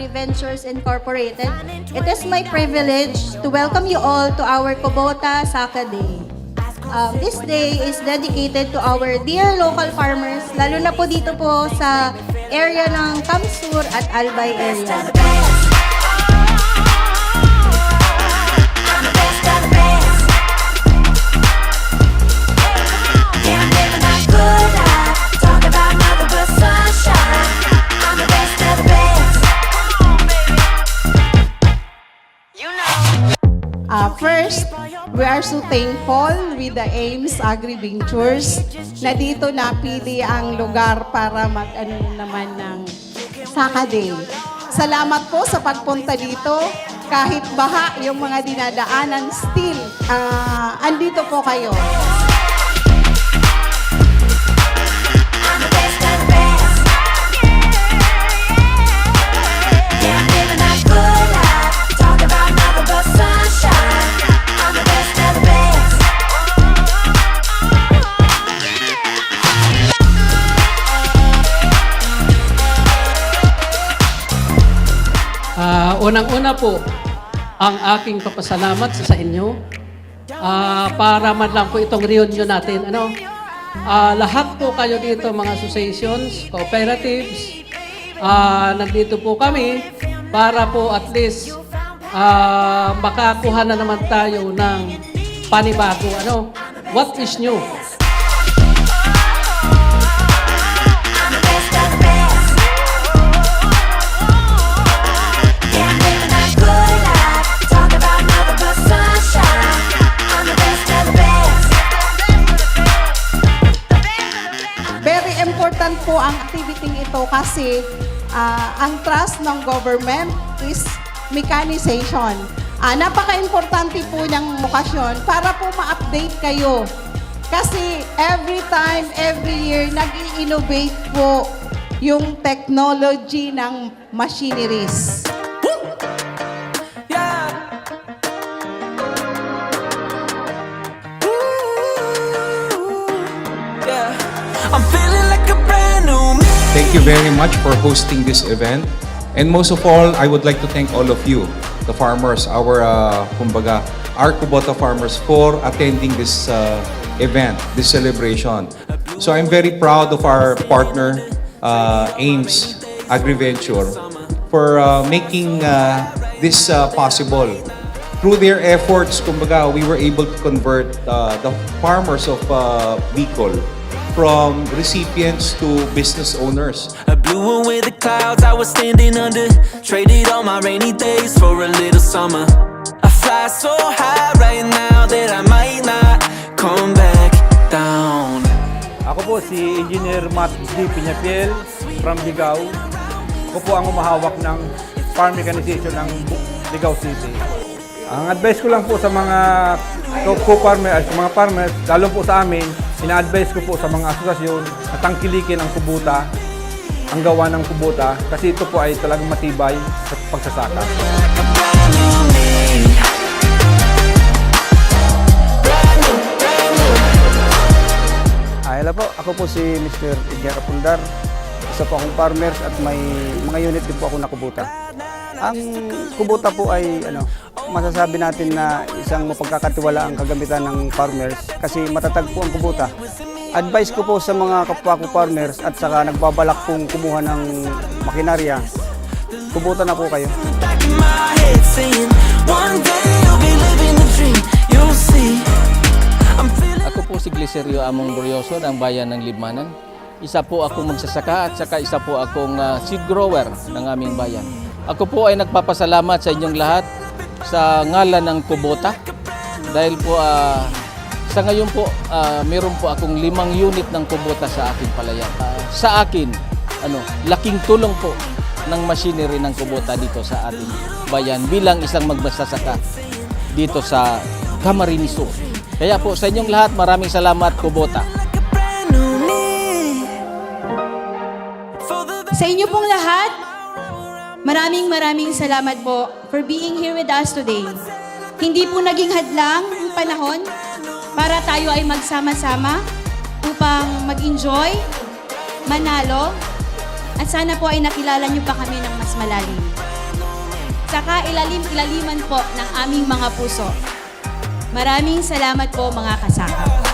AgriVentures Incorporated. It is my privilege to welcome you all to our Kubota Saka Day. This day is dedicated to our dear local farmers, lalo na po dito po sa area ng Kamsur at Albay area. First, we are so thankful with the Ames AgriVentures na dito napili ang lugar para mag-ano naman ng Saka Day. Salamat po sa pagpunta dito. Kahit baha yung mga dinadaanan, still, andito po kayo. Unang-una po, ang aking papasalamat sa inyo para man lang po itong reunion natin. Lahat po kayo dito, mga associations, cooperatives, nandito po kami para po at least makakuha na naman tayo ng panibago. What is new? Important po ang activity ito kasi ang trust ng government is mechanization. Napaka-importante po ng okasyon para po ma-update kayo. Kasi every time, every year, nag-i-innovate po yung technology ng machineries. Thank you very much for hosting this event. And most of all, I would like to thank all of you, the farmers, our Kubota farmers, for attending this event, this celebration. So I'm very proud of our partner, Ames AgriVenture, for making this possible. Through their efforts, we were able to convert the farmers of Bicol from recipients to business owners. I blew away the clouds I was standing under. Traded all my rainy days for a little summer. I fly so high right now that I might not come back down. Ako po si Engineer Matt D. Piñapiel from Ligao. Ako po ang umahawak ng farm mechanization ng Ligao City. Ang advice ko lang po sa mga co-farmers, sa mga farmers, lalo po sa amin, ina-advise ko po sa mga asosasyon na tangkilikin ang kubota, ang gawa ng kubota, kasi ito po ay talagang matibay sa pagsasaka. Hello po, ako po si Mr. Edgar Apundar. Isa po akong farmers at may mga unit din po ako na kubota. Ang kubota po ay masasabi natin na isang mapagkakatiwala ang kagamitan ng farmers kasi matatag po ang kubota. Advice ko po sa mga kapwa ko farmers at saka nagbabalak pong kumuha ng makinarya, kubota na po kayo. Ako po si Glicerio Among Glorioso ng bayan ng Libmanan. Isa po akong magsasaka at saka isa po akong seed grower ng aming bayan. Ako po ay nagpapasalamat sa inyong lahat sa ngalan ng Kubota dahil po sa ngayon po meron po akong 5 unit ng Kubota sa aking palayan. Sa akin, laking tulong po ng machinery ng Kubota dito sa ating bayan bilang isang magsasaka dito sa Camarines Sur. Kaya po sa inyong lahat, maraming salamat Kubota. Sa inyo pong lahat, maraming salamat po for being here with us today. Hindi po naging hadlang ang panahon para tayo ay magsama-sama upang mag-enjoy, manalo, at sana po ay nakilala niyo pa kami ng mas malalim. saka ilalim-ilaliman po ng aming mga puso. Maraming salamat po mga kasaka.